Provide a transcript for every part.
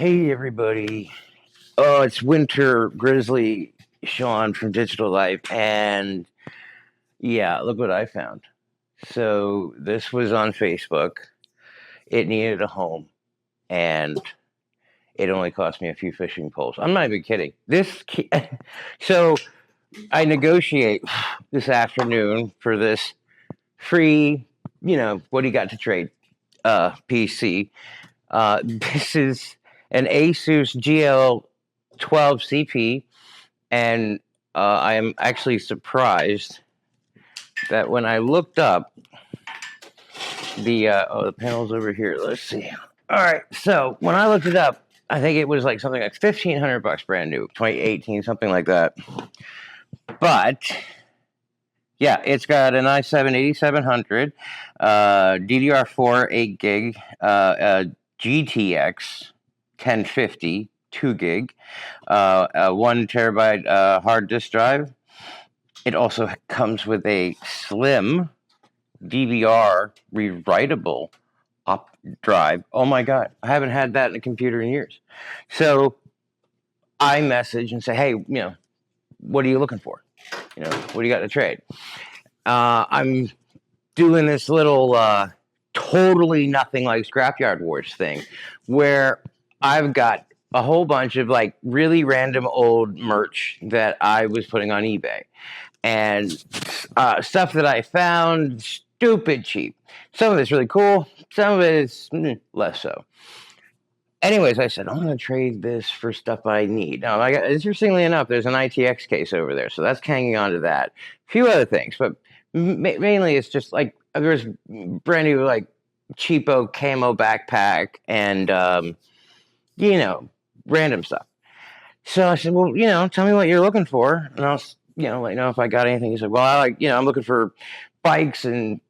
Hey everybody. Oh, it's Winter Grizzly Sean from Digital Life, and yeah, look what I found. So this was on Facebook. It needed a home, and it only cost me a few fishing poles. I'm not even kidding. So I negotiate this afternoon for this free, what do you got to trade? PC. This is an Asus GL12 CP, and I am actually surprised that when I looked up the panel's over here. Let's see. All right, so when I looked it up, I think it was like something like $1,500 brand new, 2018, something like that. But yeah, it's got an i7-8700, DDR4 8 gig, GTX 1050 2 gig, a 1 terabyte hard disk drive. It also comes with a slim DVR rewritable op drive. Oh my God, I haven't had that in a computer in years. So I message and say, hey, what are you looking for? What do you got to trade? I'm doing this little totally nothing like Scrapyard Wars thing where I've got a whole bunch of like really random old merch that I was putting on eBay and stuff that I found stupid cheap. Some of it's really cool. Some of it is less so. Anyways, I said, I'm going to trade this for stuff I need. Now, interestingly enough, there's an ITX case over there, so that's hanging on to that. A few other things, but mainly it's just like there's brand new like cheapo camo backpack and random stuff. So I said, well, tell me what you're looking for, and I'll let you know if I got anything. He said, well, I'm looking for bikes and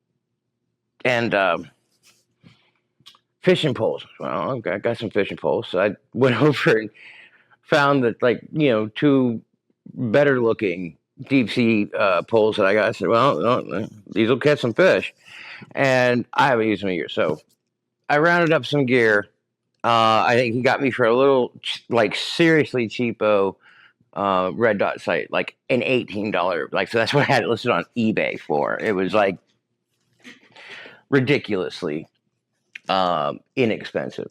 fishing poles. Well, okay, I got some fishing poles. So I went over and found that, two better looking deep sea poles that I got. I said, well, these will catch some fish. And I haven't used them in years. So I rounded up some gear. I think he got me for a little, like, seriously cheapo red dot site, like an $18. So that's what I had it listed on eBay for. It was like ridiculously inexpensive.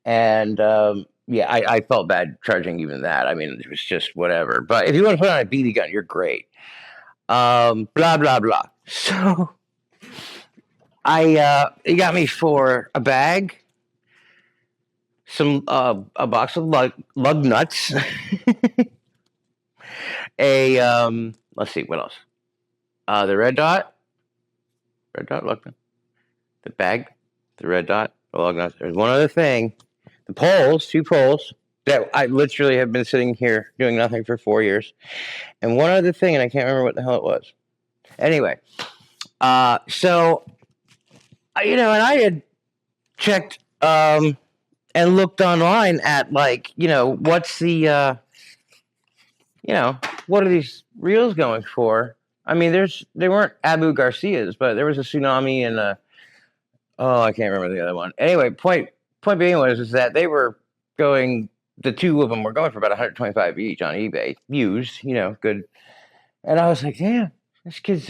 And I felt bad charging even that. I mean, it was just whatever. But if you want to put on a BB gun, you're great. Blah blah blah. So he got me for a bag, some a box of lug nuts, let's see what else. The red dot lug nut, the bag, the red dot, the lug nuts. There's one other thing. The poles, 2 poles that I literally have been sitting here doing nothing for 4 years. And one other thing, and I can't remember what the hell it was. Anyway, so, and I had checked and looked online at, what's the, what are these reels going for? I mean, they weren't Abu Garcias, but there was a Tsunami and I can't remember the other one. Anyway, point being was that they were going, the 2 of them were going for about $125 each on eBay, used, good. And I was like, damn, this guy's,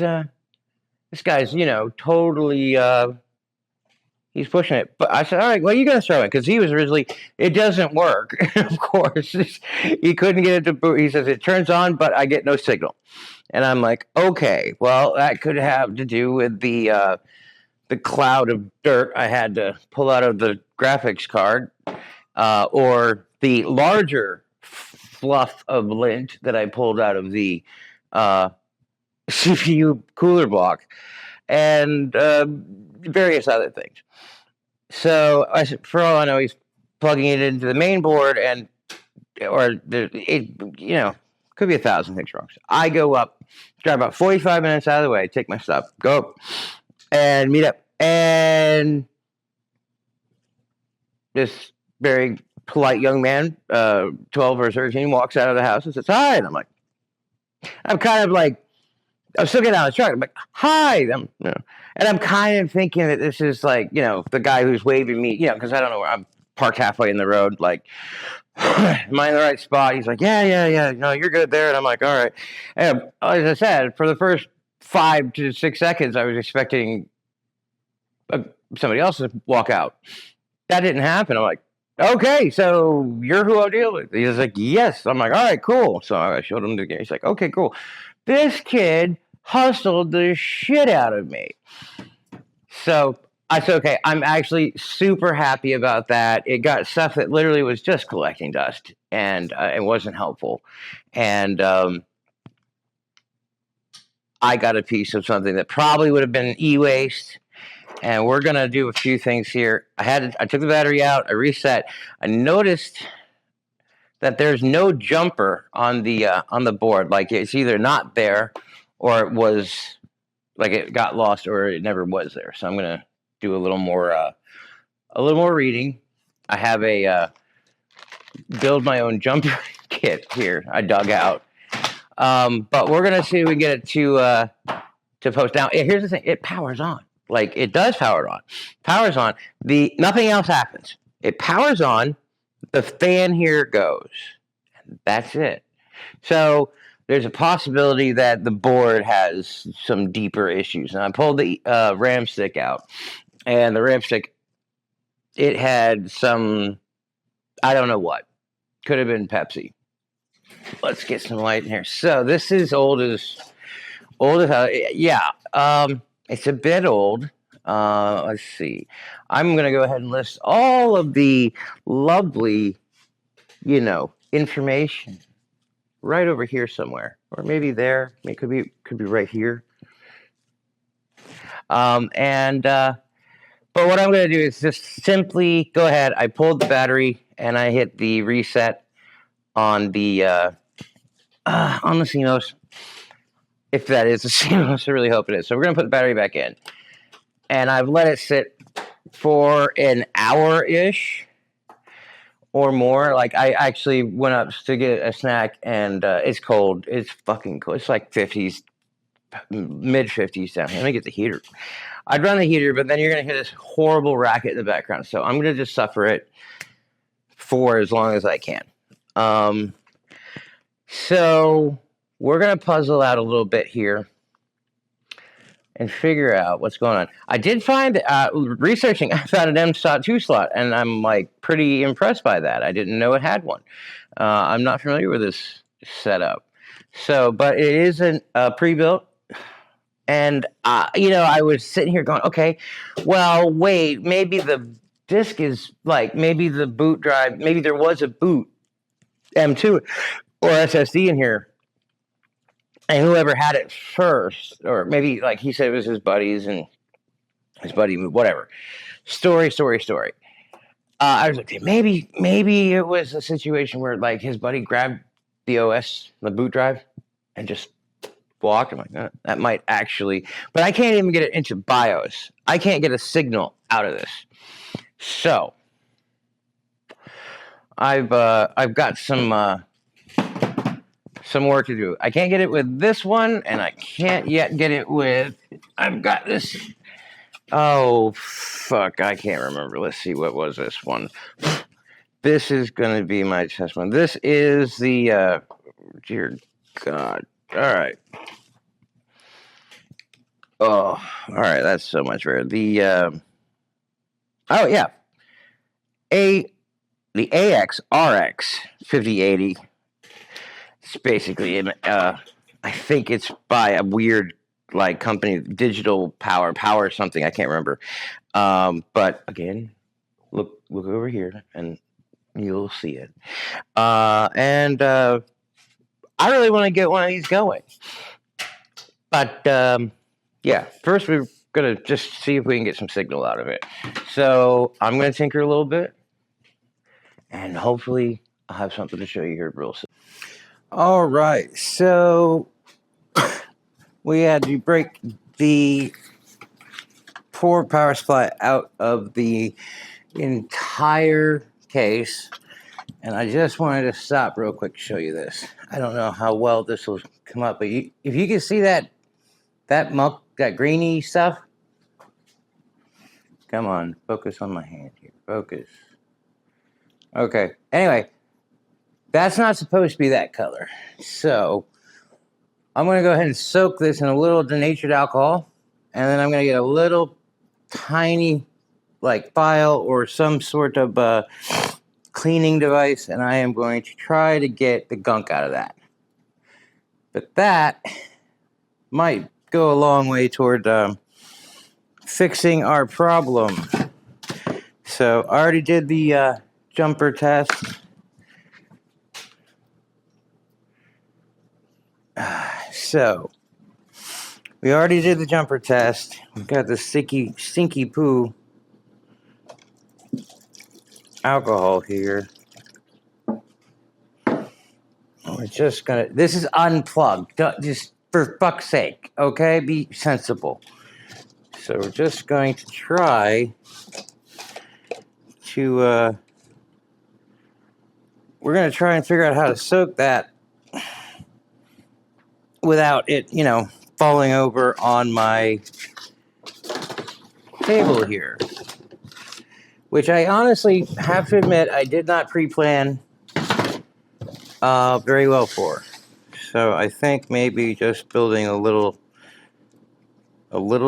totally, he's pushing it. But I said, all right, well, you got to throw it. Because he was originally, it doesn't work, of course. He couldn't get it to boot. He says, it turns on, but I get no signal. And I'm like, okay, well, that could have to do with the cloud of dirt I had to pull out of the graphics card, or the larger fluff of lint that I pulled out of the CPU cooler block, and various other things. So I said, for all I know, he's plugging it into the main board, could be 1,000 things wrong. So I go up, drive about 45 minutes out of the way, take my stuff, go up, and meet up. And this very polite young man, 12 or 13, walks out of the house and says, hi. And I'm kind of like, I'm still getting out of the truck. I'm like, hi. And I'm kind of thinking that this is like, the guy who's waving me, because I don't know where parked halfway in the road, like, am I in the right spot? He's like, yeah, no, you're good there. And I'm like, all right. And as I said, for the first 5 to 6 seconds, I was expecting somebody else to walk out. That didn't happen. I'm like, okay, so you're who I deal with. He's like, yes. I'm like, all right, cool. So I showed him the game. He's like, okay, cool. This kid hustled the shit out of me. So I said, okay, I'm actually super happy about that. It got stuff that literally was just collecting dust, and it wasn't helpful. And I got a piece of something that probably would have been e-waste. And we're gonna do a few things here. I took the battery out. I reset. I noticed that there's no jumper on the board. Like, it's either not there, or it was like it got lost, or it never was there. So I'm gonna do a little more reading. I have a build my own jumper kit here. I dug out, but we're gonna see if we get it to post. Now, here's the thing: it powers on. Like, it does power on. Powers on. Nothing else happens. It powers on. The fan here goes. And that's it. So there's a possibility that the board has some deeper issues. And I pulled the RAM stick out. And the RAM stick, it had some, I don't know what. Could have been Pepsi. Let's get some light in here. So this is old as yeah. It's a bit old. Let's see. I'm going to go ahead and list all of the lovely, information right over here somewhere, or maybe there. It could be right here. But what I'm going to do is just simply go ahead. I pulled the battery and I hit the reset on the CMOS. If that is a CMOS, I really hope it is. So we're going to put the battery back in. And I've let it sit for an hour-ish or more. Like, I actually went up to get a snack, and it's cold. It's fucking cold. It's like 50s, mid-50s down here. Let me get the heater. I'd run the heater, but then you're going to hear this horrible racket in the background. So I'm going to just suffer it for as long as I can. So we're going to puzzle out a little bit here and figure out what's going on. I did find, researching, I found an M.2 slot, and I'm, like, pretty impressed by that. I didn't know it had one. I'm not familiar with this setup. So, but it is pre-built, and, I was sitting here going, okay, well, wait, maybe the disk is, like, maybe the boot drive, maybe there was a boot M2 or SSD in here. And whoever had it first, or maybe, like he said, it was his buddies and his buddy, whatever. Story. I was like, maybe it was a situation where, like, his buddy grabbed the OS, the boot drive, and just walked. I'm like, that might actually, but I can't even get it into BIOS. I can't get a signal out of this. So I've got some work to do. I can't get it with this one, and I can't yet get it with, I've got this, oh, fuck, I can't remember. Let's see, what was this one? This is going to be my test one. This is the, dear God, all right. Oh, all right, that's so much better. The, oh, yeah, the AX RX 5080. It's basically, I think it's by a weird, like, company, Digital Power something. I can't remember. But again, look over here, and you'll see it. And I really want to get one of these going. But yeah, first we're gonna just see if we can get some signal out of it. So I'm gonna tinker a little bit, and hopefully I'll have something to show you here real soon. All right, so we had to break the poor power supply out of the entire case, and I just wanted to stop real quick to show you this. I don't know how well this will come up, but if you can see that greeny stuff, come on, focus on my hand here, focus. Okay. Anyway, that's not supposed to be that color. So I'm going to go ahead and soak this in a little denatured alcohol. And then I'm going to get a little tiny like file or some sort of cleaning device. And I am going to try to get the gunk out of that. But that might go a long way toward fixing our problem. So I already did the jumper test. So we already did the jumper test. We've got the stinky poo alcohol here. We're just gonna, this is unplugged. Just for fuck's sake, okay? Be sensible. So we're just going to try to, we're going to try and figure out how to soak that without it, you know, falling over on my table here. Which I honestly have to admit I did not pre-plan very well for. So I think maybe just building a little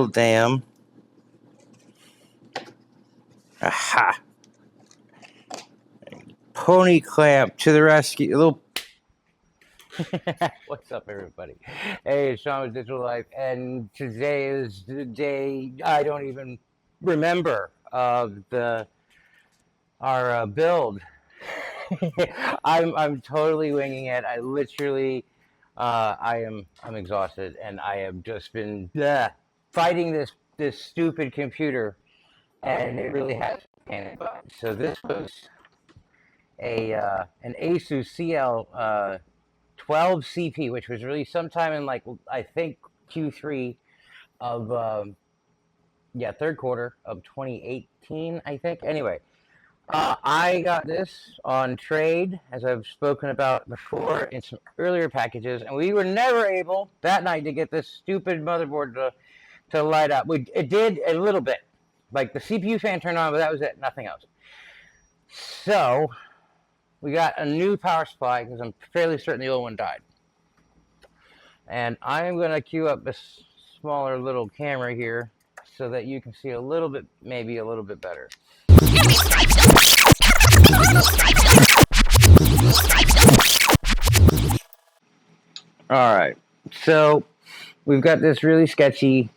dam. Aha! Pony clamp to the rescue. A little. What's up, everybody? Hey, it's Sean with Digital Life, and today is the day I don't even remember of our build. I'm totally winging it. I literally, I'm exhausted, and I have just been fighting this stupid computer, and it really has panic button. So this was an Asus CL 12 CP, which was released sometime in like I think Q3 of third quarter of 2018, I think. Anyway. I got this on trade, as I've spoken about before in some earlier packages, and we were never able that night to get this stupid motherboard to light up. It did a little bit, like the CPU fan turned on, but that was it, nothing else. So we got a new power supply because I'm fairly certain the old one died, and I'm going to queue up this smaller little camera here so that you can see a little bit, maybe a little bit better. All right, so we've got this really sketchy,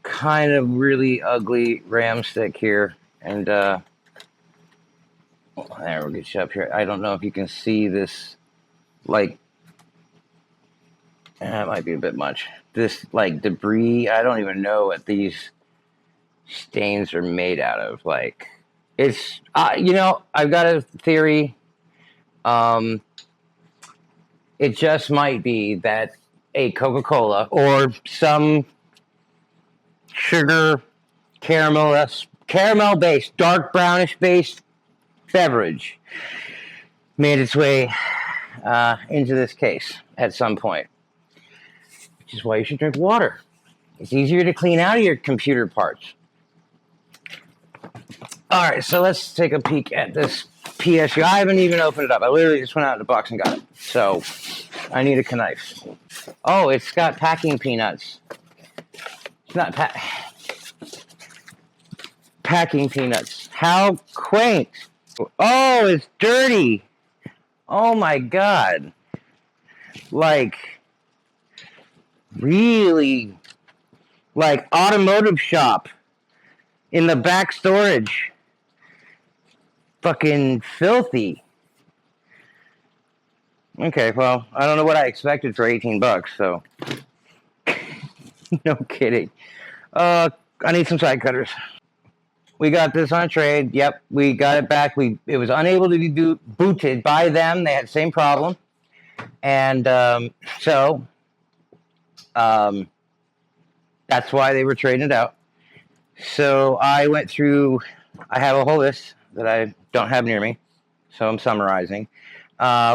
kind of really ugly RAM stick here, and there we'll get you up here. I don't know if you can see this, like, it might be a bit much. This like debris. I don't even know what these stains are made out of. Like, it's you know, I've got a theory. It just might be that a Coca-Cola or some sugar caramel-based, dark brownish-based beverage made its way into this case at some point, which is why you should drink water. It's easier to clean out of your computer parts. All right, so let's take a peek at this PSU. I haven't even opened it up. I literally just went out in the box and got it. So I need a knife. Oh, it's got packing peanuts. It's not packing peanuts. How quaint. Oh, it's dirty. Oh my God. Like, really, like automotive shop in the back storage. Fucking filthy. Okay, well, I don't know what I expected for 18 bucks, so. No kidding. I need some side cutters. We got this on trade. Yep, we got it back. It was unable to be booted by them. They had the same problem. And so that's why they were trading it out. So I went through, I have a whole list that I don't have near me, so I'm summarizing.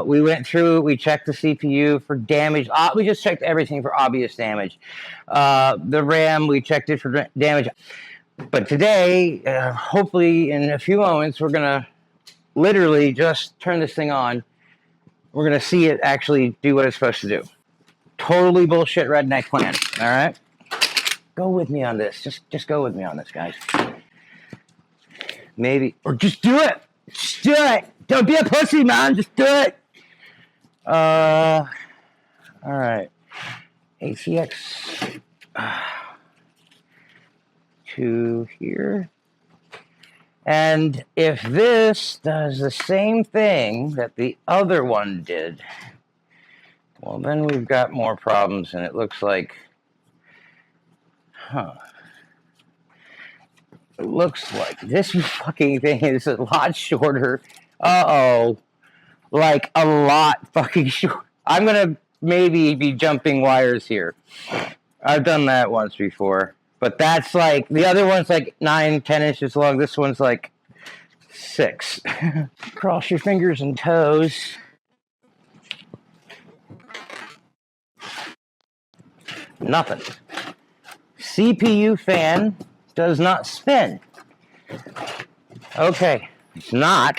We went through, we checked the CPU for damage. We just checked everything for obvious damage. The RAM, we checked it for damage. But today, hopefully in a few moments, we're going to literally just turn this thing on. We're going to see it actually do what it's supposed to do. Totally bullshit redneck plan. All right? Go with me on this. Just go with me on this, guys. Maybe. Or just do it. Just do it. Don't be a pussy, man. Just do it. All right. ATX to here. And if this does the same thing that the other one did, well, then we've got more problems, and it looks like, it looks like this fucking thing is a lot shorter. Uh-oh. Like, a lot fucking short. I'm going to maybe be jumping wires here. I've done that once before. But that's like, the other one's like 9, 10 inches long. This one's like 6. Cross your fingers and toes. Nothing. CPU fan does not spin. Okay, it's not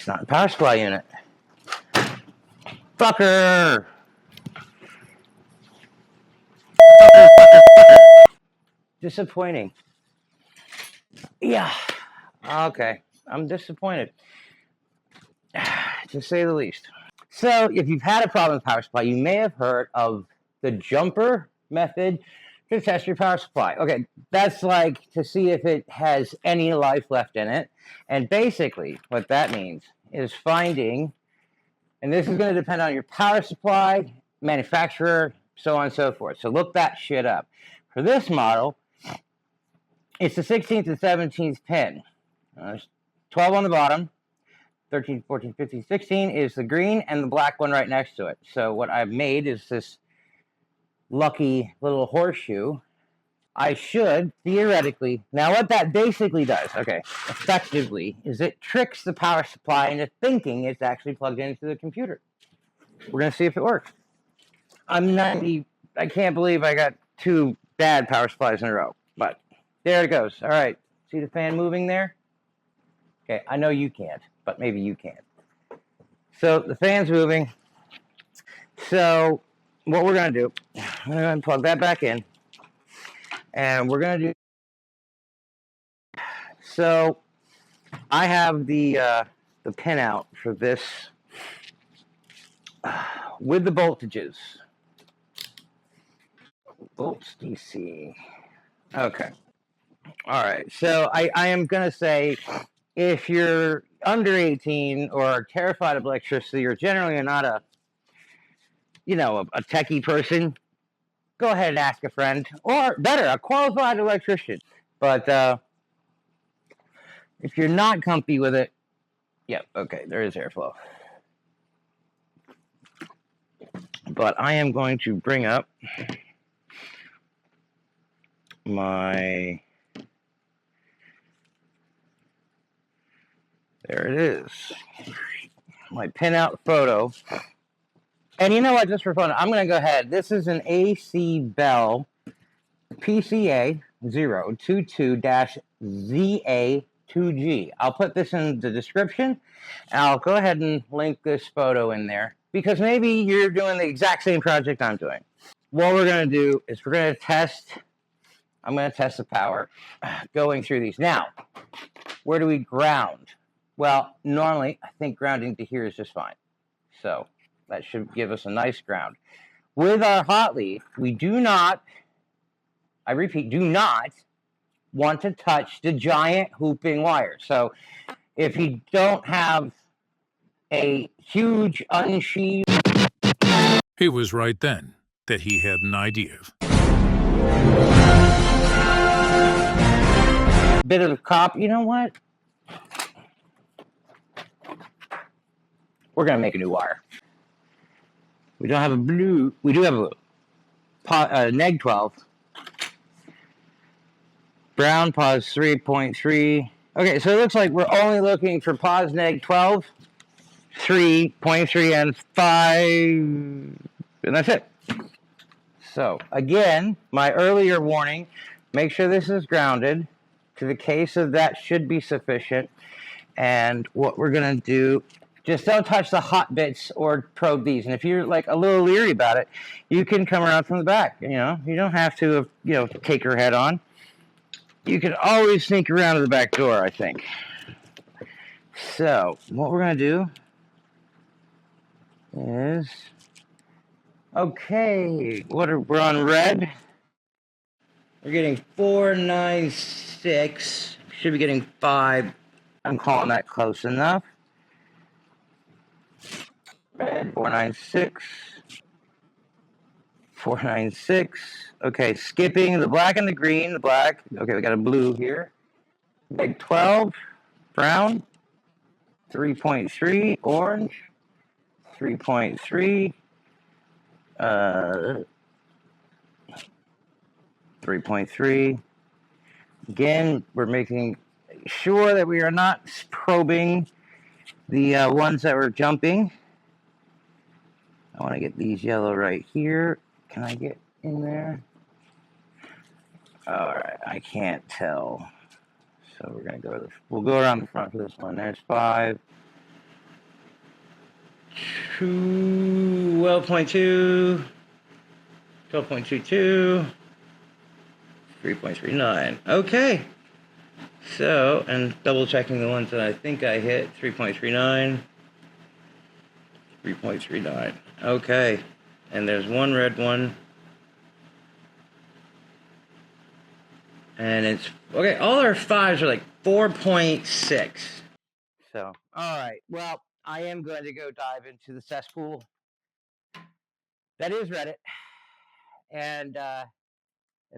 a power supply unit. Fucker! Disappointing. Yeah. Okay. I'm disappointed. To say the least. So, if you've had a problem with power supply, you may have heard of the jumper method to test your power supply. Okay, that's like to see if it has any life left in it. And basically, what that means is finding, and this is going to depend on your power supply, manufacturer, so on and so forth. So look that shit up. For this model, it's the 16th and 17th pin. There's 12 on the bottom, 13, 14, 15, 16 is the green, and the black one right next to it. So what I've made is this lucky little horseshoe. I should, theoretically, now what that basically does, okay, effectively, is it tricks the power supply into thinking it's actually plugged into the computer. We're going to see if it works. I can't believe I got 2 bad power supplies in a row, but there it goes. All right, see the fan moving there? Okay, I know you can't, but maybe you can. So the fan's moving. So what we're going to do, I'm going to plug that back in, and we're going to do, so I have the pinout for this with the voltages. Volts DC. Okay. All right. So I am going to say, if you're under 18 or are terrified of electricity, or generally not a techie person, go ahead and ask a friend, or better, a qualified electrician. But if you're not comfy with it, okay, there is airflow. But I am going to bring up my, there it is, my pinout photo. And you know what, just for fun, I'm going to go ahead. This is an AC Bell PCA 022-ZA2G. I'll put this in the description, and I'll go ahead and link this photo in there, because maybe you're doing the exact same project I'm doing. What we're going to do is I'm going to test the power going through these. Now, where do we ground? Well, normally, I think grounding to here is just fine. So that should give us a nice ground. With our hot lead, we do not, I repeat, do not want to touch the giant hooping wire. So if you don't have a huge unsheathed... It was right then that he had an idea. Bit of copper, you know what? We're going to make a new wire. We don't have a blue. We do have a neg 12. Brown pos 3.3. Okay, so it looks like we're only looking for pos neg 12, 3.3, and 5. And that's it. So, again, my earlier warning, make sure this is grounded. To the case of that should be sufficient. And what we're gonna do, just don't touch the hot bits or probe these. And if you're like a little leery about it, you can come around from the back. You know, you don't have to, take her head on. You can always sneak around to the back door, I think. So what we're gonna do is, okay, we're on red. We're getting 496. Should be getting 5. I'm calling that close enough. Red 496. 496. Okay, skipping the black and the green. The black. Okay, we got a blue here. Big 12. Brown. 3.3. Orange. 3.3. 3.3. Again, we're making sure that we are not probing the ones that were jumping. I want to get these yellow right here. Can I get in there? All right, I can't tell. So we're gonna go. We'll go around the front for this one. There's 5. 12.2. 12.22. 3.39. Okay. So, and double checking the ones that I think I hit. 3.39. 3.39. Okay. And there's one red one. And it's, okay, all our 5s are like 4.6. So, all right. Well, I am going to go dive into the cesspool. That is Reddit. And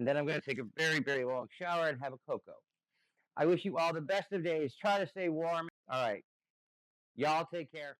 then I'm going to take a very, very long shower and have a cocoa. I wish you all the best of days. Try to stay warm. All right. Y'all take care.